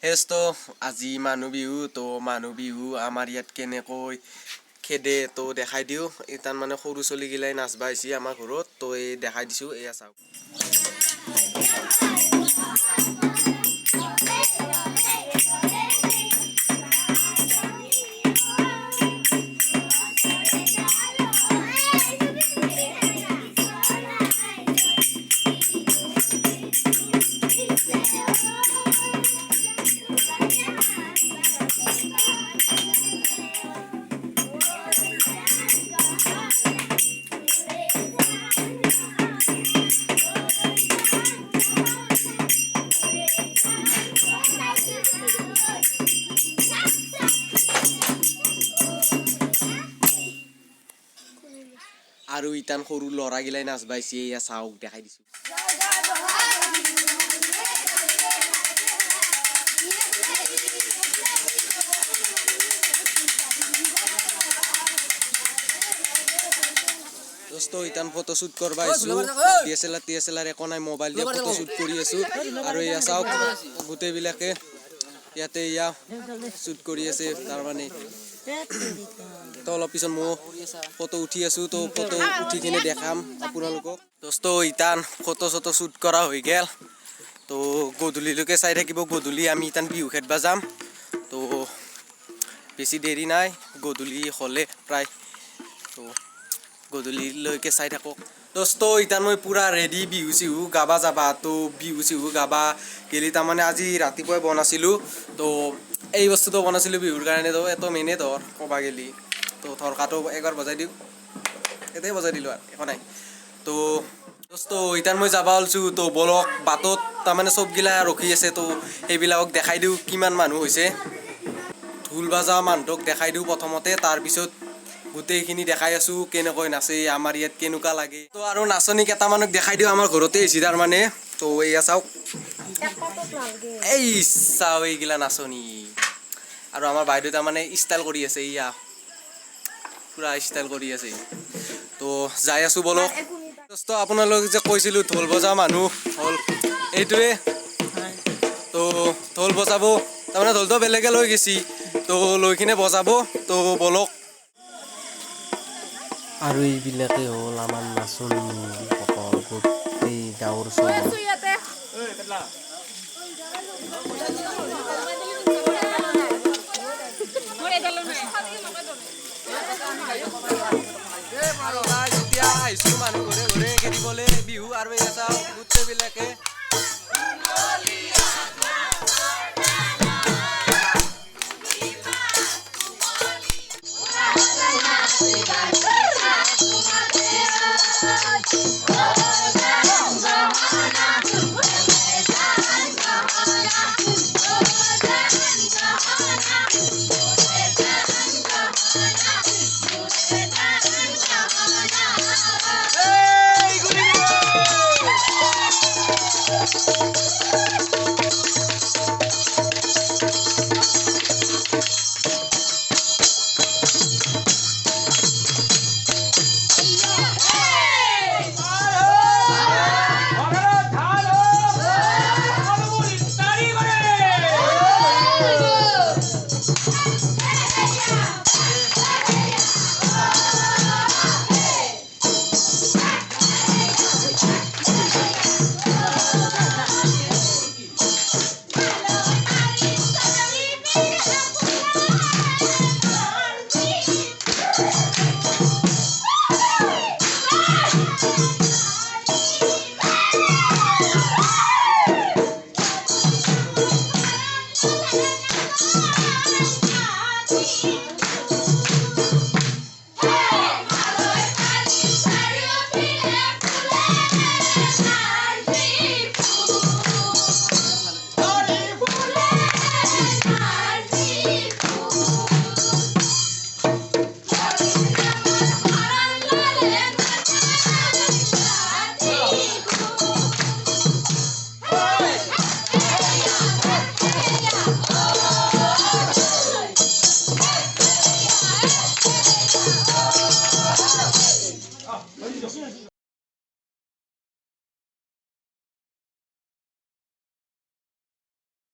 হেsto আজি মানুহ বিহু তো মানুহ বিহু আমাৰ ইয়াত কেনেকৈ খেদে তো দেখাই দিওঁ ইতান মানে সৰু চলি গিলাই নাচবা আহিছি আমাৰ ঘৰত তো এই দেখাই দিছো এয়া চাওক আৰু ইতান সৰু লৰা গিলাই নাচবা আহিছি এয়া চাওক দেখাই দিছো দোস্ত ইতান ফটো শুট করবা আইছো ডিএসএলআর একো নাই মোবাইল দিয়ে ফটো শুট কৰি আছো আৰু এয়া চাওক গুটেই বিলাকে ইয়াতে ইয়া শুট কৰি আছে তাৰ মানে তো অলপ পিছত মই ফটো উঠি আছো তো ফটো উঠি কিনে দেখাম আপোনালোকক দোস্ত ইতান ফটো চটো শুট কৰা হৈ গেল তো গধূলিলৈকে চাই থাকিব গধূলি আমি ইতান বিহু খেদবা যাম তো বেছি দেৰি নাই গধূলি হলে প্ৰায় তো গধূলিলৈকে চাই থাকক দোস্ত ইতান মই পুৰা ৰেডি বিহু চিহু গাবা যাবা তো বিহু চিহু গাবা গেলি তাৰমানে আজি ৰাতিপুৱাই বনাইছিলোঁ তো এই বস্তুটো বনাইছিলোঁ বিহুৰ কাৰণে তো এটো মেনে ধৰ ক'বা গেলি তো থৰকাটো একবাৰ বজাই দিওঁ এটাই বজাই দিলোঁ আৰু একো নাই তো দোস্ত ইতান মই যাবা ওলছোঁ তো বলক বাটত তাৰমানে চবগিলা ৰখি আছে তো সেইবিলাকক দেখাই দিওঁ কিমান মানুহ হৈছে ঢোল বাজা মানুহক দেখাই দিওঁ প্ৰথমতে তাৰপিছত গোটেইখিনি দেখাই আছো কেনেকৈ নাচে আমাৰ ইয়াত কেনেকুৱা লাগে তো আৰু নাচনী কেইটামানক দেখাই দিওঁ আমাৰ ঘৰতে আহিছে তাৰমানে তো এয়া চাওক এই চাও এইগিলা নাচনী আৰু আমাৰ বাইদেউ তাৰমানে ষ্টাইল কৰি আছে ইয়া পুৰা ষ্টাইল কৰি আছে তো যাই আছো বলক দোস্ত আপোনালোক যে কৈছিলোঁ ঢোল বজা মানুহ হ'ল এইটোৱে তো ঢোল বজাব তাৰমানে ঢোলটো বেলেগে লৈ গেছি তো লৈ কিনে বজাব তো বলক আৰু এইবিলাকে হ'ল আমাৰ নাচনী সকল গোটেই গাঁৱৰ